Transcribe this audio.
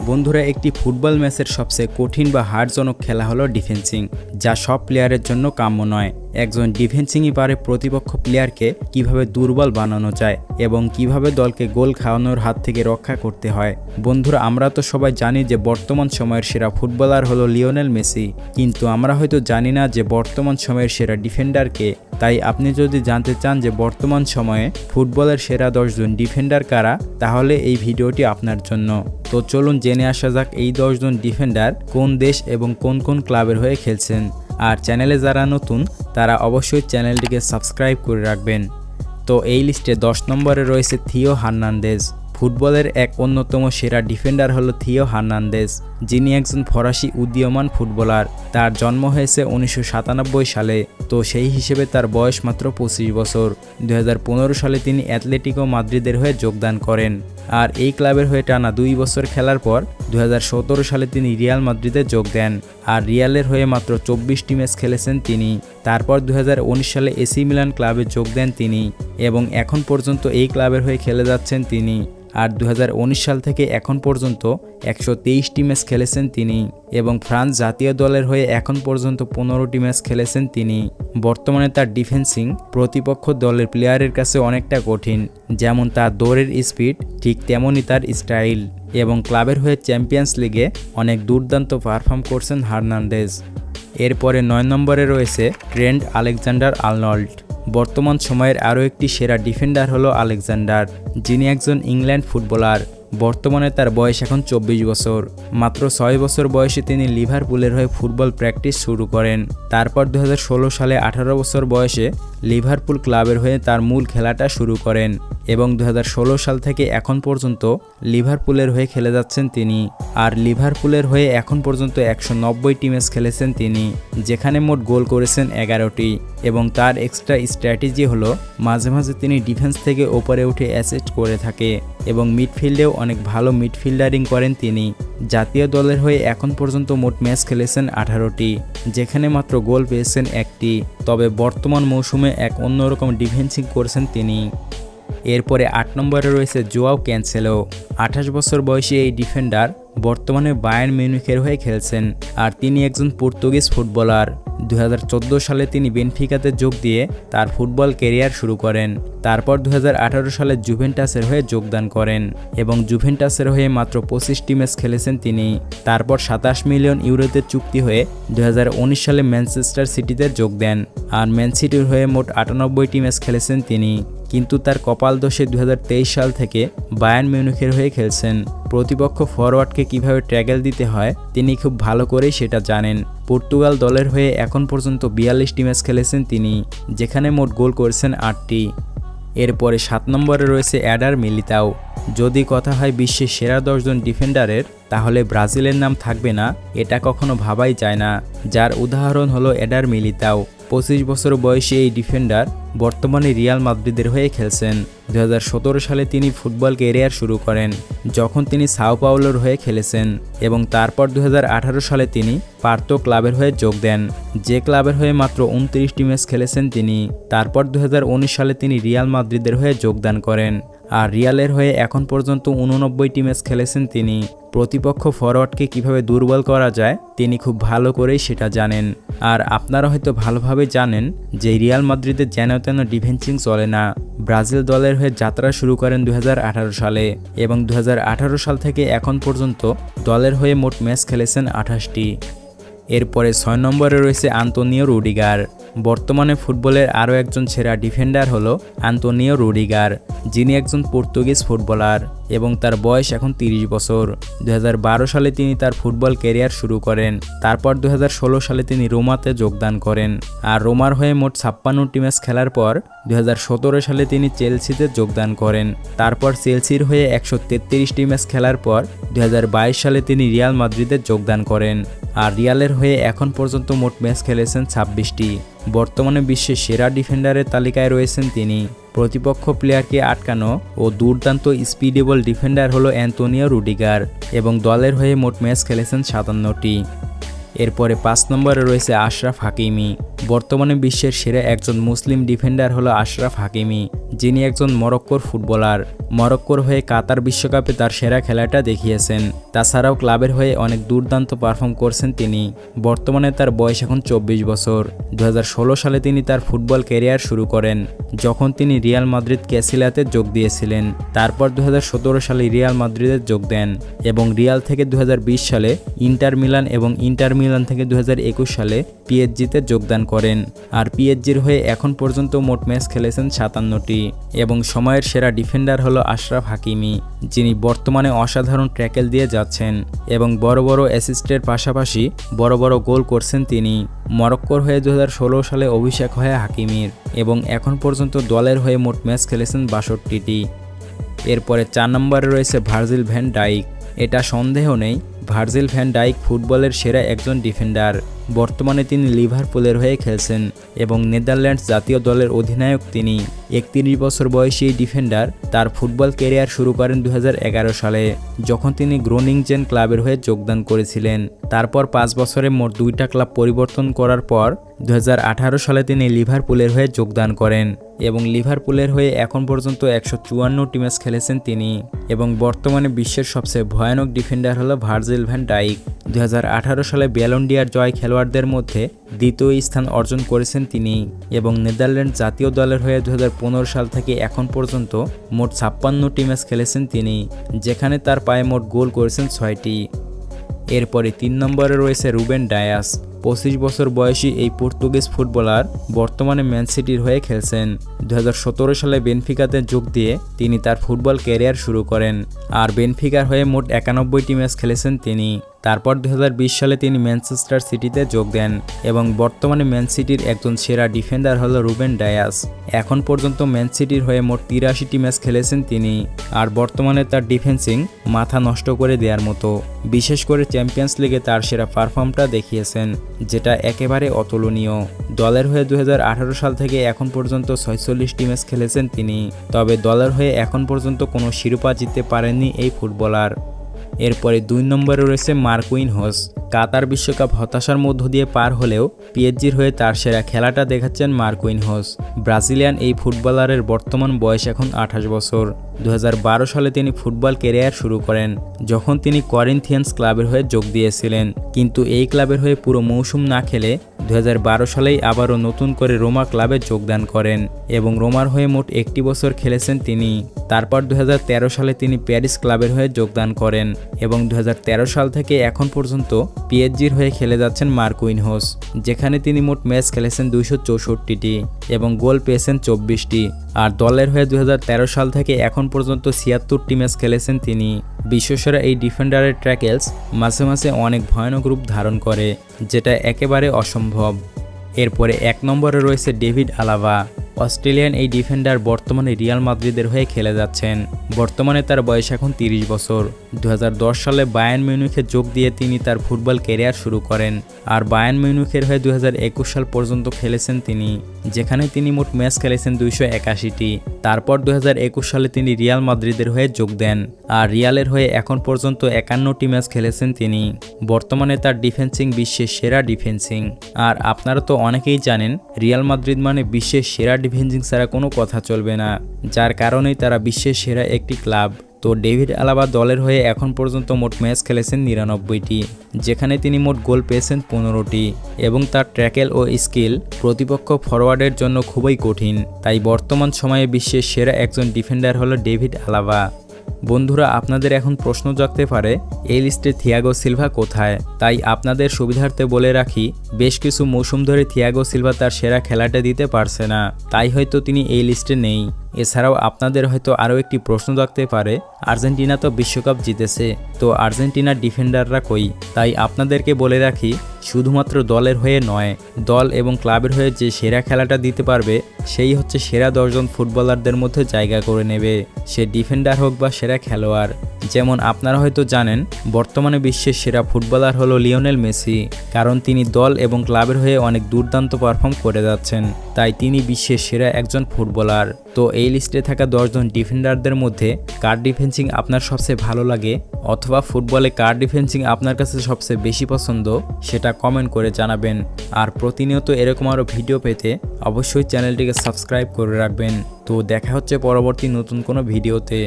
বন্ধুরা, একটি ফুটবল ম্যাচের সবচেয়ে কঠিন বা হার্ডজনক খেলা হলো ডিফেন্সিং, যা সব প্লেয়ারের জন্য কাম্য নয়। একজন ডিফেন্সিংই পারে প্রতিপক্ষ প্লেয়ারকে কিভাবে দুর্বল বানানো যায় এবং কিভাবে দলকে গোল খাওয়ানোর হাত থেকে রক্ষা করতে হয়। বন্ধুরা, আমরা তো সবাই জানি যে বর্তমান সময়ের সেরা ফুটবলার হলো লিওনেল মেসি, কিন্তু আমরা হয়তো জানি না যে বর্তমান সময়ের সেরা ডিফেন্ডার কে। তাই আপনি যদি জানতে চান যে বর্তমান সময়ে ফুটবলের সেরা 10 জন ডিফেন্ডার কারা, তাহলে এই ভিডিওটি আপনার জন্য। তো চলুন জেনে আসা যাক এই 10 জন ডিফেন্ডার কোন দেশ এবং কোন কোন ক্লাবের হয়ে খেলছেন। আর চ্যানেলে যারা নতুন তারা অবশ্যই চ্যানেলটিকে সাবস্ক্রাইব করে রাখবেন। তো এই লিস্টে 10 নম্বরে রয়েছে থিও হার্নান্দেজ। ফুটবলের এক অন্যতম সেরা ডিফেন্ডার হলো থিও হার্নান্দেজ, যিনি একজন ফরাসি উদীয়মান ফুটবলার। তার জন্ম হয়েছে 1997 সালে, তো সেই হিসেবে তার বয়স মাত্র 25 বছর। 2015 সালে তিনি অ্যাটলেটিকো মাদ্রিদের হয়ে যোগদান করেন, আর এই ক্লাবের হয়ে টানা 2 বছর খেলার পর 2017 সালে তিনি রিয়াল মাদ্রিদে যোগ দেন, আর রিয়ালের হয়ে মাত্র 24টি ম্যাচ খেলেছেন তিনি। তারপর 2019 সালে এসি মিলান ক্লাবে যোগ দেন তিনি, এবং এখন পর্যন্ত এই ক্লাবের হয়ে খেলে যাচ্ছেন তিনি। আর 2019 সাল থেকে এখন পর্যন্ত 123টি ম্যাচ খেলেছেন তিনি, এবং ফ্রান্স জাতীয় দলের হয়ে এখন পর্যন্ত 15টি ম্যাচ খেলেছেন তিনি। বর্তমানে তার ডিফেন্সিং প্রতিপক্ষ দলের প্লেয়ারের কাছে অনেকটা কঠিন, যেমন তার দৌড়ের স্পিড, ঠিক তেমনই তার স্টাইল। এবং ক্লাবের হয়ে চ্যাম্পিয়ন্স লিগে অনেক দুর্দান্ত পারফর্ম করছেন হার্নান্দেজ। এরপরে 9 নম্বরে রয়েছে ট্রেন্ট আলেকজান্ডার-আর্নল্ড। বর্তমান সময়ের আরও একটি সেরা ডিফেন্ডার হলো আলেকজান্ডার, যিনি একজন ইংল্যান্ড ফুটবলার। বর্তমানে তার বয়স এখন 24 বছর। মাত্র 6 বছর বয়সে তিনি লিভারপুলের হয়ে ফুটবল প্র্যাকটিস শুরু করেন। তারপর 2016 সালে 18 বছর বয়সে লিভারপুল ক্লাবের হয়ে তার মূল খেলাটা শুরু করেন, এবং 2016 সাল থেকে এখন পর্যন্ত লিভারপুলের হয়ে খেলে যাচ্ছেন তিনি। আর লিভারপুলের হয়ে এখন পর্যন্ত 190টি ম্যাচ খেলেছেন তিনি, যেখানে মোট গোল করেছেন 11টি। এবং তার এক্সট্রা স্ট্র্যাটেজি হলো মাঝে মাঝে তিনি ডিফেন্স থেকে ওপরে উঠে অ্যাসিস্ট করে থাকে, এবং মিডফিল্ডেও অনেক ভালো মিডফিল্ডারিং করেন তিনি। জাতীয় দলের হয়ে এখন পর্যন্ত মোট ম্যাচ খেলেছেন 18টি, যেখানে মাত্র গোল পেয়েছেন 1টি। তবে বর্তমান মৌসুমে এক অন্যরকম ডিফেন্সিং করেছেন তিনি। এরপরে 8 নম্বরে রয়েছে জোয়াও ক্যানসেলো। 28 বছর বয়সী এই ডিফেন্ডার বর্তমানে বায়ার্ন মিউনিখের হয়ে খেলছেন, আর তিনি একজন পর্তুগিজ ফুটবলার। 2014 সালে তিনি বেনফিকাতে যোগ দিয়ে তার ফুটবল ক্যারিয়ার শুরু করেন। তারপর 2018 সালে জুভেন্টাসের হয়ে যোগদান করেন, এবং জুভেন্টাসের হয়ে মাত্র 25টি ম্যাচ খেলেছেন তিনি। তারপর 27 মিলিয়ন ইউরোতে চুক্তি হয়ে 2019 সালে ম্যানচেস্টার সিটিতে যোগ দেন, আর ম্যান সিটির হয়ে মোট 98টি ম্যাচ খেলেছেন তিনি। কিন্তু তার কপাল দোষে 2023 সাল থেকে বায়ার্ন মিউনিখের হয়ে খেলছেন। প্রতিপক্ষ ফরওয়ার্ডকে কিভাবে ট্যাকেল দিতে হয় তিনি খুব ভালো করেই সেটা জানেন। পর্তুগাল দলের হয়ে এখন পর্যন্ত 42টি ম্যাচ খেলেছেন তিনি, যেখানে মোট গোল করেছেন 8টি। এরপরে 7 নম্বরে রয়েছে এডার মিলিতাও। যদি কথা হয় বিশ্বের সেরা 10 জন ডিফেন্ডারের, তাহলে ব্রাজিলের নাম থাকবে না এটা কখনো ভাবাই যায় না, যার উদাহরণ হলো এডার মিলিতাও। 25 বছর বয়সী এই ডিফেন্ডার বর্তমানে রিয়াল মাদ্রিদের হয়ে খেলছেন। 2017 সালে তিনি ফুটবল ক্যারিয়ার শুরু করেন, যখন তিনি সাও পাওলোর হয়ে খেলেছেন, এবং তারপর 2018 সালে তিনি পার্তো ক্লাবের হয়ে যোগ দেন, যে ক্লাবের হয়ে মাত্র 29টি ম্যাচ খেলেছেন তিনি। তারপর 2019 সালে তিনি রিয়াল মাদ্রিদের হয়ে যোগদান করেন, আর রিয়ালের হয়ে এখন পর্যন্ত 89টি ম্যাচ খেলেছেন তিনি। প্রতিপক্ষ ফরওয়ার্ডকে কিভাবে দুর্বল করা যায় তিনি খুব ভালো করেই সেটা জানেন। আর আপনারা হয়তো ভালোভাবে জানেন যে রিয়াল মাদ্রিদের যেন তেন ডিফেন্সিং চলে না। ব্রাজিল দলের হয়ে যাত্রা শুরু করেন 2018 সালে, এবং 2018 সাল থেকে এখন পর্যন্ত দলের হয়ে মোট ম্যাচ খেলেছেন 28টি। এরপরে 6 নম্বরে রয়েছে আন্তোনিও রুডিগার। বর্তমানে ফুটবলের আরও একজন সেরা ডিফেন্ডার হলো আন্তোনিও রুডিগার, যিনি একজন পর্তুগিজ ফুটবলার, এবং তার বয়স এখন 30 বছর। 2012 সালে তিনি তার ফুটবল ক্যারিয়ার শুরু করেন। তারপর 2016 সালে তিনি রোমাতে যোগদান করেন, আর রোমার হয়ে মোট 56টি ম্যাচ খেলার পর 2017 সালে তিনি চেলসিতে যোগদান করেন। তারপর চেলসির হয়ে 133টি ম্যাচ খেলার পর 2022 সালে তিনি রিয়াল মাদ্রিদে যোগদান করেন, আর রিয়ালের হয়ে এখন পর্যন্ত মোট ম্যাচ খেলেছেন 26টি। বর্তমানে বিশ্বের সেরা ডিফেন্ডারের তালিকায় রয়েছেন তিনি। প্রতিপক্ষ প্লেয়ারকে আটকানো ও দুর্দান্ত স্পিডেবল ডিফেন্ডার হলো অ্যান্তোনিও রুডিগার, এবং দলের হয়ে মোট ম্যাচ খেলেছেন 57টি। এরপরে 5 নম্বরে রয়েছে আশরাফ হাকিমি। বর্তমানে বিশ্বের সেরা একজন মুসলিম ডিফেন্ডার হলো আশরাফ হাকিমি, যিনি একজন মরক্কোর ফুটবলার। মরক্কোর হয়ে কাতার বিশ্বকাপে তার সেরা খেলাটা দেখিয়েছেন। তাছাড়াও ক্লাবের হয়ে অনেক দুর্দান্ত পারফর্ম করছেন তিনি। বর্তমানে তার বয়স এখন 24 বছর। 2016 সালে তিনি তার ফুটবল ক্যারিয়ার শুরু করেন, যখন তিনি রিয়াল মাদ্রিদ ক্যাসিলাতে যোগ দিয়েছিলেন। তারপর 2017 সালে রিয়াল মাদ্রিদে যোগ দেন এবং রিয়াল থেকে 2020 সালে ইন্টার মিলান এবং ইন্টার মিলান থেকে 2021 সালে পিএসজিতে যোগদান করেন। আর পিএসজির হয়ে এখন পর্যন্ত মোট ম্যাচ খেলেছেন 57টি। এবং সময়ের সেরা ডিফেন্ডার হলো আশরাফ হাকিমি, যিনি বর্তমানে অসাধারণ ট্র্যাকেল দিয়ে যাচ্ছেন এবং বড় বড় অ্যাসিস্টের পাশাপাশি বড় বড় গোল করছেন তিনি। মরক্কোর হয়ে 2016 সালে অভিষেক হয় হাকিমির এবং এখন পর্যন্ত দলের হয়ে মোট ম্যাচ খেলেছেন 62টি। এরপরে 4 নম্বরে রয়েছে ভার্জিল ভ্যান ডাইক। এটা সন্দেহ নেই, ভার্জিল ভ্যান ডাইক ফুটবলের সেরা একজন ডিফেন্ডার। বর্তমানে তিনি লিভারপুলের হয়ে খেলছেন এবং নেদারল্যান্ডস জাতীয় দলের অধিনায়ক তিনি। 31 বছর বয়সী এই ডিফেন্ডার তার ফুটবল ক্যারিয়ার শুরু করেন 2011 সালে, যখন তিনি গ্রোনিংজেন ক্লাবের হয়ে যোগদান করেছিলেন। তারপর 5 বছরে মোট 2টা ক্লাব পরিবর্তন করার পর 2018 সালে তিনি লিভারপুলের হয়ে যোগদান করেন এবং লিভারপুলের হয়ে এখন পর্যন্ত 154টি ম্যাচ খেলেছেন তিনি। এবং বর্তমানে বিশ্বের সবচেয়ে ভয়ানক ডিফেন্ডার হলো ভার্জিল ভ্যান ডাইক। 2018 সালে ব্যালন ডি'অর জয় খেলোয়াড়দের মধ্যে দ্বিতীয় স্থান অর্জন করেছেন তিনি এবং নেদারল্যান্ড জাতীয় দলের হয়ে 2015 সাল থেকে এখন পর্যন্ত মোট 56টি ম্যাচ খেলেছেন তিনি, যেখানে তার পায়ে মোট গোল করেছেন 6টি। এরপরে 3 নম্বরে রয়েছে রুবেন ডায়াস। 25 বছর বয়সী এই পর্তুগিজ ফুটবলার বর্তমানে ম্যান সিটির হয়ে খেলছেন। 2017 সালে বেনফিকাতে যোগ দিয়ে তিনি তার ফুটবল ক্যারিয়ার শুরু করেন আর বেনফিকার হয়ে মোট 91টি ম্যাচ খেলেছেন তিনি। তারপর 2020 সালে তিনি ম্যানচেস্টার সিটিতে যোগ দেন এবং বর্তমানে ম্যান সিটির একজন সেরা ডিফেন্ডার হলো রুবেন ডায়াস। এখন পর্যন্ত ম্যান সিটির হয়ে মোট 83টি ম্যাচ খেলেছেন তিনি আর বর্তমানে তার ডিফেন্সিং মাথা নষ্ট করে দেওয়ার মতো। বিশেষ করে চ্যাম্পিয়ন্স লিগে তার সেরা পারফর্মটা দেখিয়েছেন, যেটা একেবারে অতুলনীয়। দলের হয়ে 2018 সাল থেকে এখন পর্যন্ত 46টি ম্যাচ খেলেছেন তিনি, তবে দলের হয়ে এখন পর্যন্ত কোনো শিরোপা জিততে পারেননি এই ফুটবলার। এরপরে 2 নম্বরে রয়েছে মার্কুইনহোস। কাতার বিশ্বকাপ হতাশার মধ্য দিয়ে পার হলেও পিএসজির হয়ে তার সেরা খেলাটা দেখাচ্ছেন মার্কুইনহোস। ব্রাজিলিয়ান এই ফুটবলারের বর্তমান বয়স এখন 28 বছর। 2012 সালে তিনি ফুটবল ক্যারিয়ার শুরু করেন, যখন তিনি করিন্থিয়ান্স ক্লাবের হয়ে যোগ দিয়েছিলেন, কিন্তু এই ক্লাবের হয়ে পুরো মৌসুম না খেলে 2012 সালেই আবারও নতুন করে রোমা ক্লাবে যোগদান করেন এবং রোমার হয়ে মোট 1টি বছর খেলেছেন তিনি। তারপর 2013 সালে তিনি প্যারিস ক্লাবের হয়ে যোগদান করেন এবং 2013 সাল থেকে এখন পর্যন্ত পিএসজির হয়ে খেলে যাচ্ছেন মার্কুইনহোস, যেখানে তিনি মোট ম্যাচ খেলেছেন 264টি এবং গোল পেয়েছেন 24টি। আর দলের হয়ে 2013 সাল থেকে এখন পর্যন্ত 76টি ম্যাচ খেলেছেন তিনি। বিশ্বসেরা এই ডিফেন্ডারের ট্র্যাকেলস মাঝে মাঝে অনেক ভয়ানক রূপ ধারণ করে, যেটা একেবারে অসম্ভব। এরপরে 1 নম্বরে রয়েছে ডেভিড আলাভা। অস্ট্রেলিয়ান এই ডিফেন্ডার বর্তমানে রিয়াল মাদ্রিদের হয়ে খেলে যাচ্ছেন। বর্তমানে তার বয়স এখন 30 বছর। 2010 সালে বায়ার্ন মিউনিখে যোগ দিয়ে তিনি তার ফুটবল ক্যারিয়ার শুরু করেন আর বায়ার্ন মিউনিখের হয়ে 2021 সাল পর্যন্ত খেলেছেন তিনি, যেখানে তিনি মোট ম্যাচ খেলেছেন 281টি। তারপর 2021 সালে তিনি রিয়াল মাদ্রিদের হয়ে যোগ দেন আর রিয়ালের হয়ে এখন পর্যন্ত 51টি ম্যাচ খেলেছেন তিনি। বর্তমানে তার ডিফেন্সিং বিশ্বের সেরা ডিফেন্সিং। আর আপনারা তো অনেকেই জানেন রিয়াল মাদ্রিদ মানে বিশ্বের সেরা ডিফেন্সিং ছাড়া কোনো কথা চলবে না, যার কারণেই তারা বিশ্বের সেরা একটি ক্লাব। তো ডেভিড আলাভা দলের হয়ে এখন পর্যন্ত মোট ম্যাচ খেলেছেন 99টি, যেখানে তিনি মোট গোল পেয়েছেন 15টি এবং তার ট্র্যাকেল ও স্কিল প্রতিপক্ষ ফরওয়ার্ডের জন্য খুবই কঠিন। তাই বর্তমান সময়ে বিশ্বের সেরা একজন ডিফেন্ডার হলো ডেভিড আলাভা। বন্ধুরা, আপনাদের এখন প্রশ্ন জাগতে পারে এই লিস্টে থিয়াগো সিলভা কোথায়? তাই আপনাদের সুবিধার্থে বলে রাখি, বেশ কিছু মৌসুম ধরে থিয়াগো সিলভা তার সেরা খেলাটা দিতে পারছে না, তাই হয়তো তিনি এই লিস্টে নেই। এছাড়াও আপনাদের হয়তো আরও একটি প্রশ্ন জাগতে পারে, আর্জেন্টিনা তো বিশ্বকাপ জিতেছে, তো আর্জেন্টিনার ডিফেন্ডাররা কই? তাই আপনাদেরকে বলে রাখি, শুধুমাত্র দলের হয়ে নয়, দল এবং ক্লাবের হয়ে যে সেরা খেলাটা দিতে পারবে সেই হচ্ছে সেরা 10 জন ফুটবলারদের মধ্যে জায়গা করে নেবে, সে ডিফেন্ডার হোক বা সেরা খেলোয়াড়। যেমন আপনারা হয়তো জানেন বর্তমানে বিশ্বের সেরা ফুটবলার হলো লিওনেল মেসি, কারণ তিনি দল এবং ক্লাবের হয়ে অনেক দুর্দান্ত পারফর্ম করে যাচ্ছেন, তাই তিনি বিশ্বের সেরা একজন ফুটবলার। তো এই লিস্টে থাকা 10 জন ডিফেন্ডারদের মধ্যে কার ডিফেন্সিং আপনার সবচেয়ে ভালো লাগে অথবা ফুটবলে কার ডিফেন্সিং আপনার কাছে সবচেয়ে বেশি পছন্দ সেটা কমেন্ট করে জানাবেন। আর প্রতিনিয়ত এরকম আরও ভিডিও পেতে অবশ্যই চ্যানেলটিকে সাবস্ক্রাইব করে রাখবেন। তো দেখা হচ্ছে পরবর্তী নতুন কোনো ভিডিওতে।